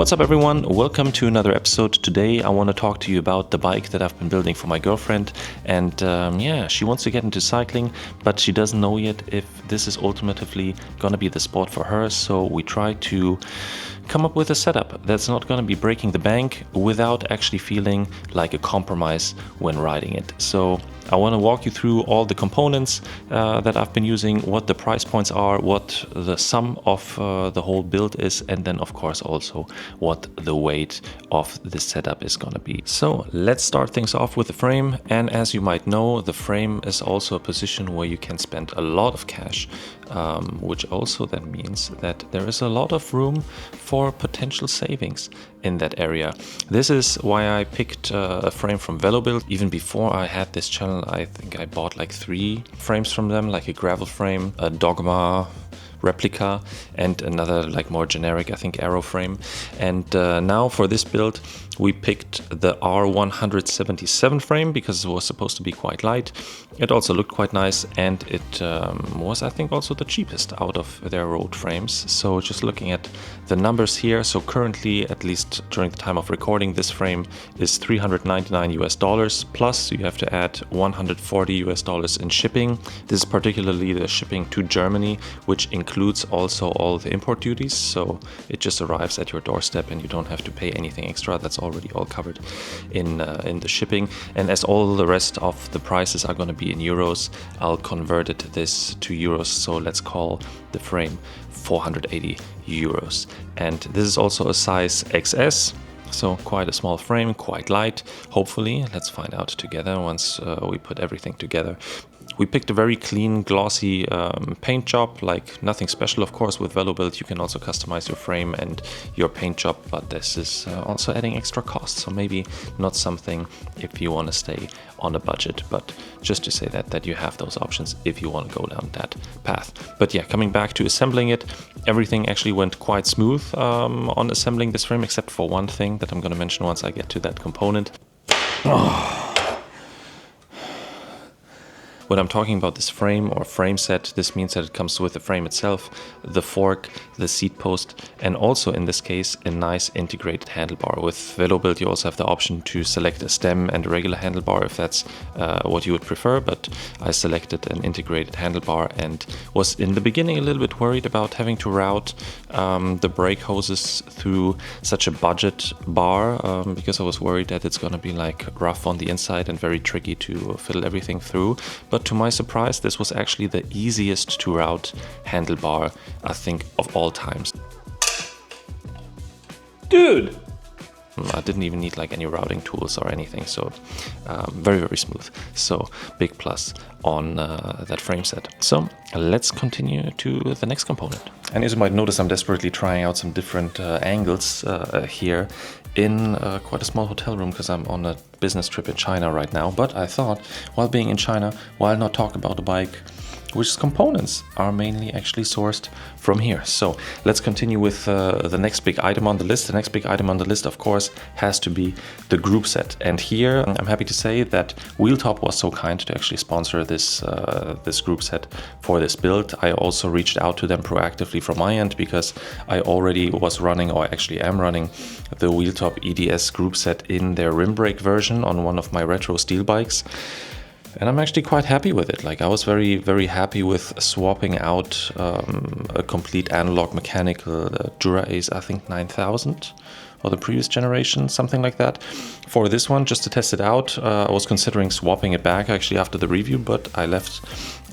What's up everyone, welcome to another episode. Today I want to talk to you about the bike that I've been building for my girlfriend, and she wants to get into cycling, but she doesn't know yet if this is ultimately gonna be the sport for her, so we try to come up with a setup that's not gonna be breaking the bank without actually feeling like a compromise when riding it. So I want to walk you through all the components that I've been using, what the price points are, what the sum of the whole build is, and then of course also what the weight of this setup is going to be. So let's start things off with the frame. And as you might know, the frame is also a position where you can spend a lot of cash, which also then means that there is a lot of room for potential savings in that area. This is why I picked a frame from Velobuild. Even before I had this channel, I think I bought like 3 frames from them, like a gravel frame, a Dogma replica, and another like more generic, I think, aero frame. And now for this build we picked the R177 frame because it was supposed to be quite light. It also looked quite nice, and it was, I think, also the cheapest out of their road frames. So just looking at the numbers here, so currently, at least during the time of recording, this frame is $399 plus you have to add $140 in shipping. This is particularly the shipping to Germany, which includes also all the import duties, so it just arrives at your doorstep and you don't have to pay anything extra. That's already all covered in the shipping. And as all the rest of the prices are going to be in euros, I'll convert this to euros, so let's call the frame 480 euros. And this is also a size XS, so quite a small frame, quite light, hopefully. Let's find out together once we put everything together. We picked a very clean, glossy paint job, like nothing special. Of course, with Velobuild you can also customize your frame and your paint job, but this is also adding extra costs, so maybe not something if you want to stay on a budget, but just to say that you have those options if you want to go down that path. But yeah, coming back to assembling it, everything actually went quite smooth on assembling this frame, except for one thing that I'm going to mention once I get to that component. When I'm talking about this frame or frame set, this means that it comes with the frame itself, the fork, the seat post, and also in this case a nice integrated handlebar. With Velobuild you also have the option to select a stem and a regular handlebar if that's what you would prefer, but I selected an integrated handlebar and was in the beginning a little bit worried about having to route the brake hoses through such a budget bar, because I was worried that it's going to be like rough on the inside and very tricky to fiddle everything through. But to my surprise, this was actually the easiest to route handlebar, I think, of all times. Dude! I didn't even need like any routing tools or anything, so very, very smooth. So big plus on that frame set. So let's continue to the next component. And as you might notice, I'm desperately trying out some different angles here in quite a small hotel room because I'm on a business trip in China right now. But I thought, while being in China, why not talk about the bike which components are mainly actually sourced from here. So let's continue with the next big item on the list. The next big item on the list, of course, has to be the group set. And here I'm happy to say that Wheeltop was so kind to actually sponsor this group set for this build. I also reached out to them proactively from my end because I already was running, or actually am running, the Wheeltop EDS Groupset in their rim brake version on one of my retro steel bikes. And I'm actually quite happy with it. Like, I was very, very happy with swapping out a complete analog mechanical Dura Ace, I think 9000, or the previous generation, something like that. For this one, just to test it out, I was considering swapping it back actually after the review, but I left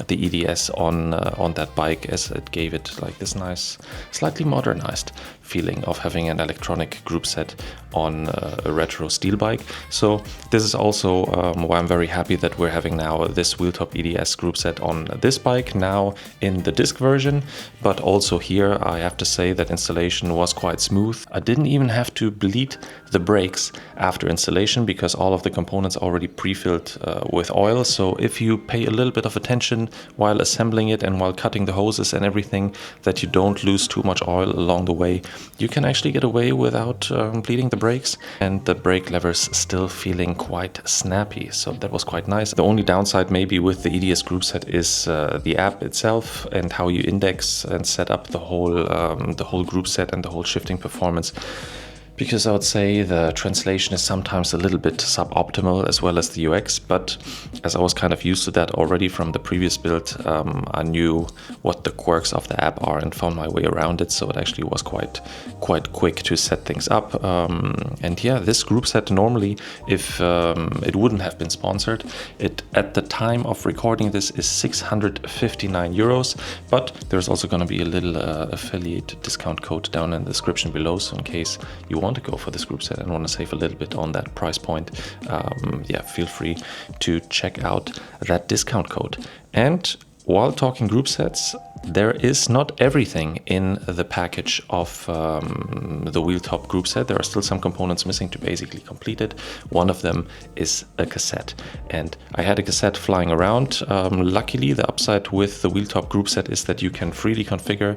the EDS on that bike as it gave it like this nice, slightly modernized feeling of having an electronic group set on a retro steel bike. So this is also why I'm very happy that we're having now this Wheeltop EDS group set on this bike now in the disc version. But also here I have to say that installation was quite smooth. I didn't even have to bleed the brakes after installation because all of the components already pre-filled with oil. So if you pay a little bit of attention while assembling it and while cutting the hoses and everything, that you don't lose too much oil along the way, you can actually get away without bleeding the brakes, and the brake levers still feeling quite snappy. So that was quite nice. The only downside maybe with the EDS group set is the app itself and how you index and set up the whole group set and the whole shifting performance. because I would say the translation is sometimes a little bit suboptimal as well as the UX, but as I was kind of used to that already from the previous build, I knew what the quirks of the app are and found my way around it, so it actually was quite quick to set things up. And yeah, this group set normally, if it wouldn't have been sponsored, it at the time of recording this is 659 euros, but there's also going to be a little affiliate discount code down in the description below, so in case you want to go for this group set and want to save a little bit on that price point, yeah, feel free to check out that discount code. And while talking group sets, there is not everything in the package of the Wheeltop group set. There are still some components missing to basically complete it. One of them is a cassette. And I had a cassette flying around. Luckily, the upside with the Wheeltop group set is that you can freely configure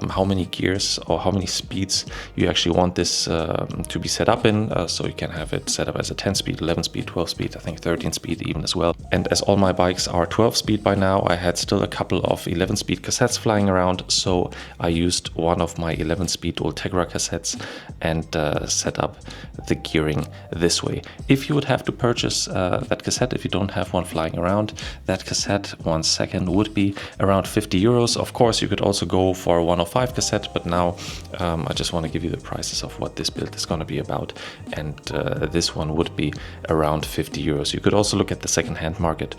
how many gears or how many speeds you actually want this to be set up in. So you can have it set up as a 10-speed, 11-speed, 12-speed, I think 13-speed even as well. And as all my bikes are 12-speed by now, I had still a couple of 11-speed cassettes flying around, so I used one of my 11-speed Ultegra cassettes and set up the gearing this way. If you would have to purchase that cassette, if you don't have one flying around, that cassette, 1 second, would be around 50 euros. Of course, you could also go for a 105 cassette, but now I just want to give you the prices of what this build is going to be about, and this one would be around 50 euros. You could also look at the second-hand market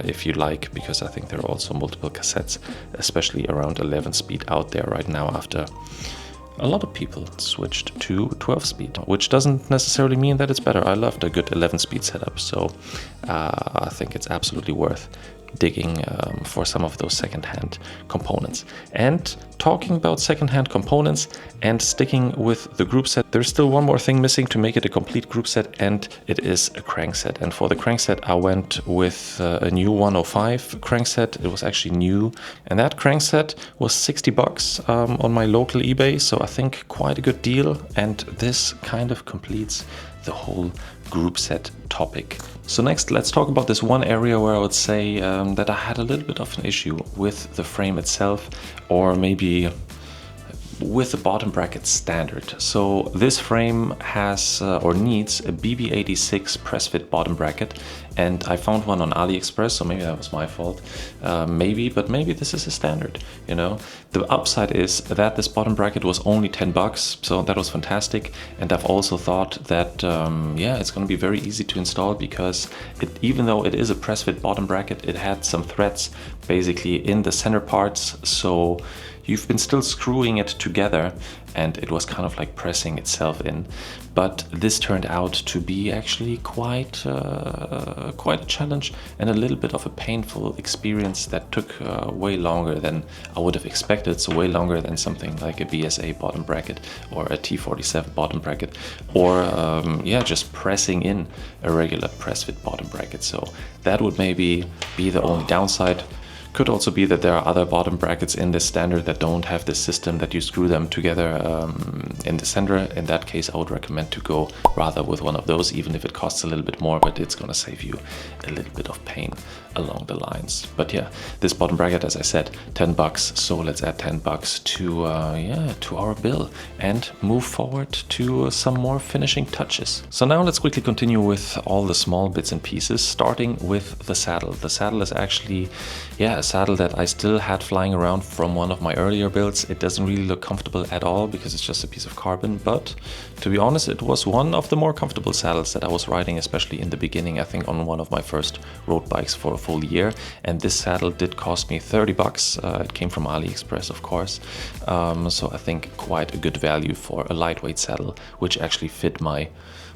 if you like, because I think there are also multiple cassettes, especially around 11 speed out there right now, after a lot of people switched to 12 speed, which doesn't necessarily mean that it's better. I loved a good 11 speed setup, so I think it's absolutely worth digging for some of those second-hand components. And talking about second-hand components and sticking with the group set, there's still one more thing missing to make it a complete group set, and it is a crankset. And for the crankset, I went with a new 105 crankset. It was actually new, and that crankset was 60 bucks on my local eBay, so I think quite a good deal. And this kind of completes the whole group set topic. So next, let's talk about this one area where I would say that I had a little bit of an issue with the frame itself, or maybe with the bottom bracket standard. So this frame has or needs a BB86 press fit bottom bracket, and I found one on AliExpress, so maybe that was my fault. But maybe this is a standard, you know. The upside is that this bottom bracket was only 10 bucks, so that was fantastic. And I've also thought that, yeah, it's going to be very easy to install, because even though it is a press fit bottom bracket, it had some threads basically in the center parts, so you've been still screwing it together, and it was kind of like pressing itself in. But this turned out to be actually quite a challenge and a little bit of a painful experience that took way longer than I would have expected. So way longer than something like a BSA bottom bracket or a T47 bottom bracket, or yeah, just pressing in a regular press fit bottom bracket. So that would maybe be the only downside. Could also be that there are other bottom brackets in this standard that don't have this system that you screw them together in the center. In that case, I would recommend to go rather with one of those, even if it costs a little bit more, but it's going to save you a little bit of pain along the lines. But yeah, this bottom bracket, as I said, 10 bucks. So let's add 10 bucks to yeah, to our bill and move forward to some more finishing touches. So now let's quickly continue with all the small bits and pieces, starting with the saddle. The saddle is actually, yeah, a saddle that I still had flying around from one of my earlier builds. It doesn't really look comfortable at all because it's just a piece of carbon, but to be honest, it was one of the more comfortable saddles that I was riding, especially in the beginning, I think on one of my first road bikes for a full year. And this saddle did cost me 30 bucks. It came from AliExpress, of course. So I think quite a good value for a lightweight saddle, which actually fit my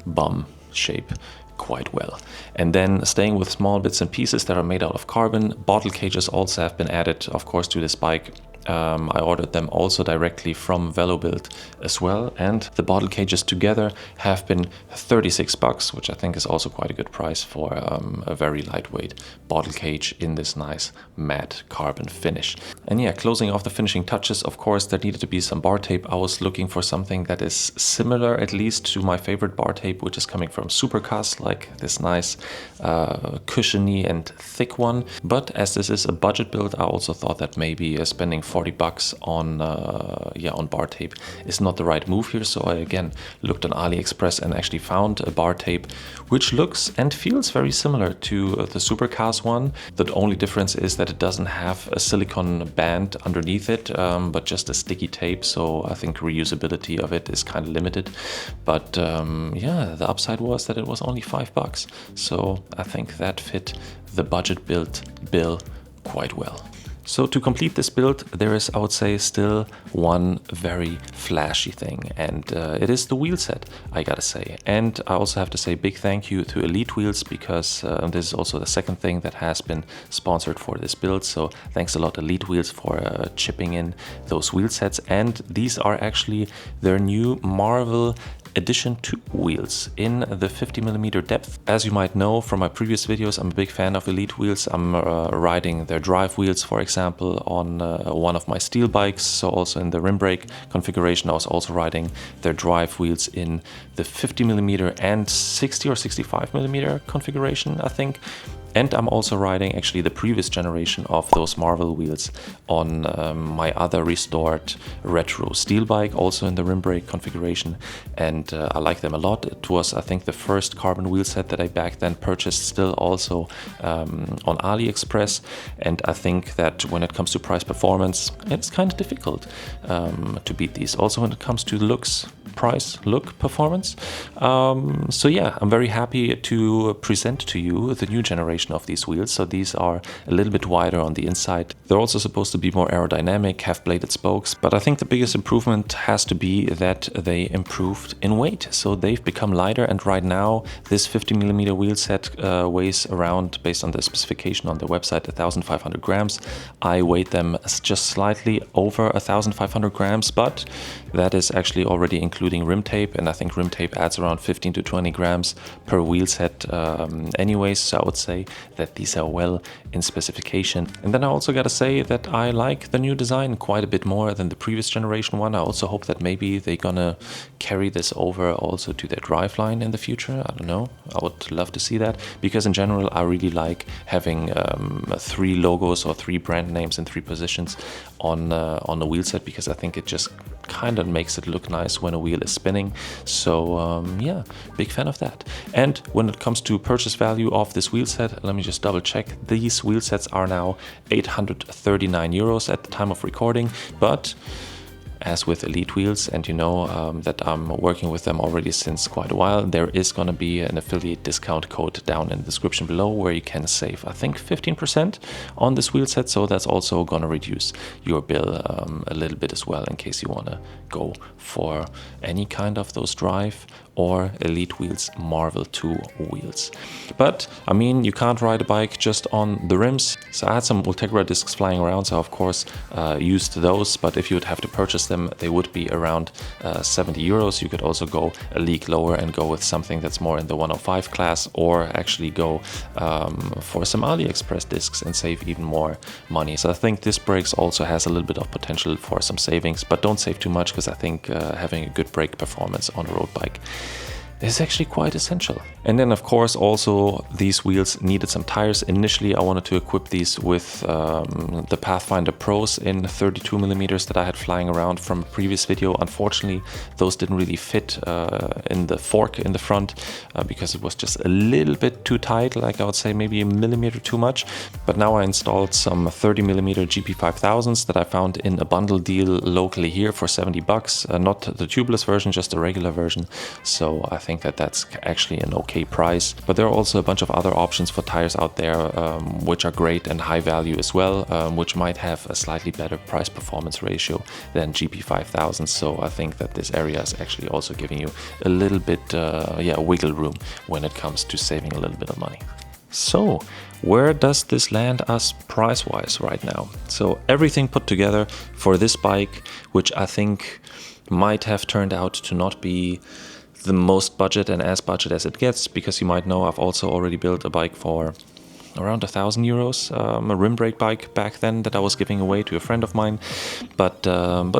bum shape quite well. And then staying with small bits and pieces that are made out of carbon, bottle cages also have been added, of course, to this bike. I ordered them also directly from Velobuild as well, and the bottle cages together have been 36 bucks, which I think is also quite a good price for a very lightweight bottle cage in this nice matte carbon finish. And yeah, closing off the finishing touches, of course, there needed to be some bar tape. I was looking for something that is similar, at least, to my favorite bar tape, which is coming from Supercast, like this nice cushiony and thick one. But as this is a budget build, I also thought that maybe spending 40 bucks on on bar tape is not the right move here. So I again looked on AliExpress and actually found a bar tape which looks and feels very similar to the Supercars one. The only difference is that it doesn't have a silicone band underneath it, but just a sticky tape. So I think reusability of it is kind of limited. But yeah, the upside was that it was only $5. So I think that fit the budget build bill quite well. So to complete this build, there is, I would say, still one very flashy thing, and it is the wheel set, I gotta say. And I also have to say big thank you to Elitewheels, because this is also the second thing that has been sponsored for this build. So thanks a lot Elitewheels for chipping in those wheel sets. And these are actually their new Marvel Edition 2 wheels in the 50mm depth. As you might know from my previous videos, I'm a big fan of Elitewheels. I'm riding their drive wheels, for example, on one of my steel bikes. So also in the rim brake configuration, I was also riding their drive wheels in the 50mm and 60 or 65mm configuration, I think. And I'm also riding actually the previous generation of those Marvel wheels on my other restored retro steel bike, also in the rim brake configuration. And I like them a lot. It was, I think, the first carbon wheel set that I back then purchased, still also on AliExpress. And I think that when it comes to price performance, it's kind of difficult to beat these. Also when it comes to looks, price, look, performance. So yeah, I'm very happy to present to you the new generation of these wheels. So these are a little bit wider on the inside. They're also supposed to be more aerodynamic, have bladed spokes, but I think the biggest improvement has to be that they improved in weight. So they've become lighter, and right now this 50mm wheel set weighs around, based on the specification on their website, 1,500 grams. I weighed them just slightly over 1,500 grams, but that is actually already including rim tape, and I think rim tape adds around 15 to 20 grams per wheel set anyways. So I would say that these are well in specification. And then I also gotta say that I like the new design quite a bit more than the previous generation one. I also hope that maybe they're gonna carry this over also to their driveline in the future. I don't know, I would love to see that, because in general I really like having 3 logos or 3 brand names in 3 positions on the wheel set, because I think it just kind of makes it look nice when a wheel is spinning. So yeah, big fan of that. And when it comes to purchase value of this wheel set, let me just double check. These wheel sets are now 839 euros at the time of recording, but as with Elitewheels, and you know that I'm working with them already since quite a while, there is going to be an affiliate discount code down in the description below where you can save, I think, 15% on this wheel set. So that's also going to reduce your bill a little bit as well, in case you want to go for any kind of those drive or Elitewheels Marvel 2 wheels. But I mean, you can't ride a bike just on the rims. So I had some Ultegra discs flying around, so of course used those, but if you would have to purchase them, they would be around 70 euros. You could also go a league lower and go with something that's more in the 105 class, or actually go for some AliExpress discs and save even more money. So I think this brakes also has a little bit of potential for some savings, but don't save too much, because I think having a good brake performance on a road bike is actually quite essential. And then of course also these wheels needed some tires. Initially I wanted to equip these with the Pathfinder Pros in 32mm that I had flying around from a previous video. Unfortunately those didn't really fit in the fork in the front because it was just a little bit too tight, like I would say maybe a millimeter too much. But now I installed some 30mm GP5000s that I found in a bundle deal locally here for 70 bucks. Not the tubeless version, just the regular version. So I think that that's actually an okay price. But there are also a bunch of other options for tires out there which are great and high value as well, which might have a slightly better price performance ratio than GP5000. So I think that this area is actually also giving you a little bit wiggle room when it comes to saving a little bit of money. So where does this land us price-wise right now? So everything put together for this bike, which I think might have turned out to not be the most budget and as budget as it gets, because you might know I've also already built a bike for around €1,000, a rim brake bike back then that I was giving away to a friend of mine. But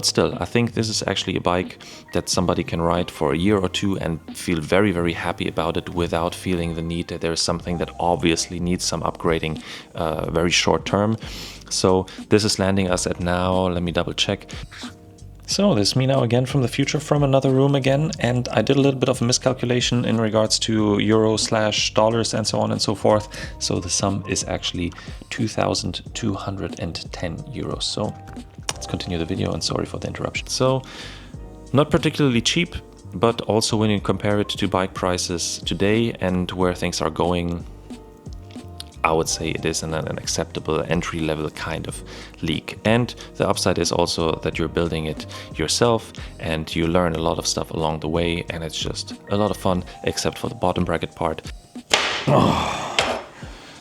still, I think this is actually a bike that somebody can ride for a year or two and feel very, very happy about it without feeling the need that there's something that obviously needs some upgrading very short term. So this is landing us at now, let me double check. So this is me now again from the future, from another room again, and I did a little bit of a miscalculation in regards to euro/dollars and so on and so forth. So the sum is actually 2,210 euros. So let's continue the video, and sorry for the interruption. So not particularly cheap, but also when you compare it to bike prices today and where things are going, I would say it is an acceptable entry-level kind of league. And the upside is also that you're building it yourself and you learn a lot of stuff along the way, and it's just a lot of fun, except for the bottom bracket part.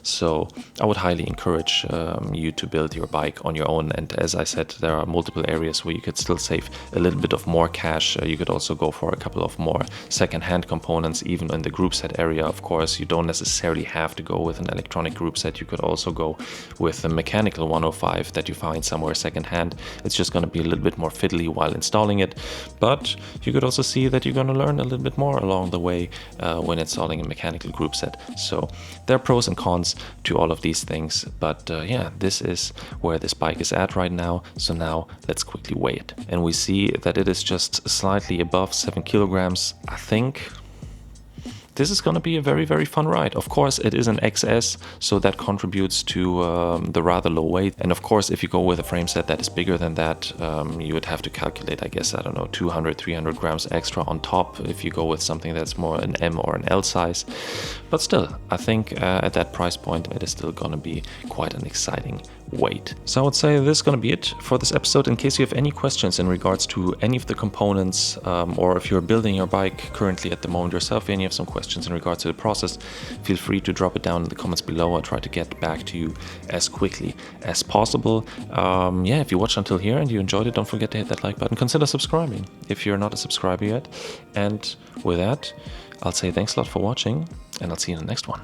So I would highly encourage you to build your bike on your own. And as I said, there are multiple areas where you could still save a little bit of more cash. You could also go for a couple of more second-hand components, even in the group set area. Of course, you don't necessarily have to go with an electronic group set. You could also go with a mechanical 105 that you find somewhere second-hand. It's just going to be a little bit more fiddly while installing it. But you could also see that you're going to learn a little bit more along the way when installing a mechanical group set. So there are pros and cons to all of these things, but yeah, this is where this bike is at right now. So now let's quickly weigh it, and we see that it is just slightly above 7 kilograms. I think this is going to be a very, very fun ride. Of course, it is an XS, so that contributes to the rather low weight. And of course, if you go with a frame set that is bigger than that, you would have to calculate, I guess, I don't know, 200, 300 grams extra on top if you go with something that's more an M or an L size. But still, I think at that price point, it is still going to be quite an exciting weight. So I would say this is going to be it for this episode. In case you have any questions in regards to any of the components, or if you're building your bike currently at the moment yourself and you have some questions in regards to the process, feel free to drop it down in the comments below. I'll try to get back to you as quickly as possible. Yeah, if you watched until here and you enjoyed it, don't forget to hit that like button. Consider subscribing if you're not a subscriber yet. And with that, I'll say thanks a lot for watching, and I'll see you in the next one.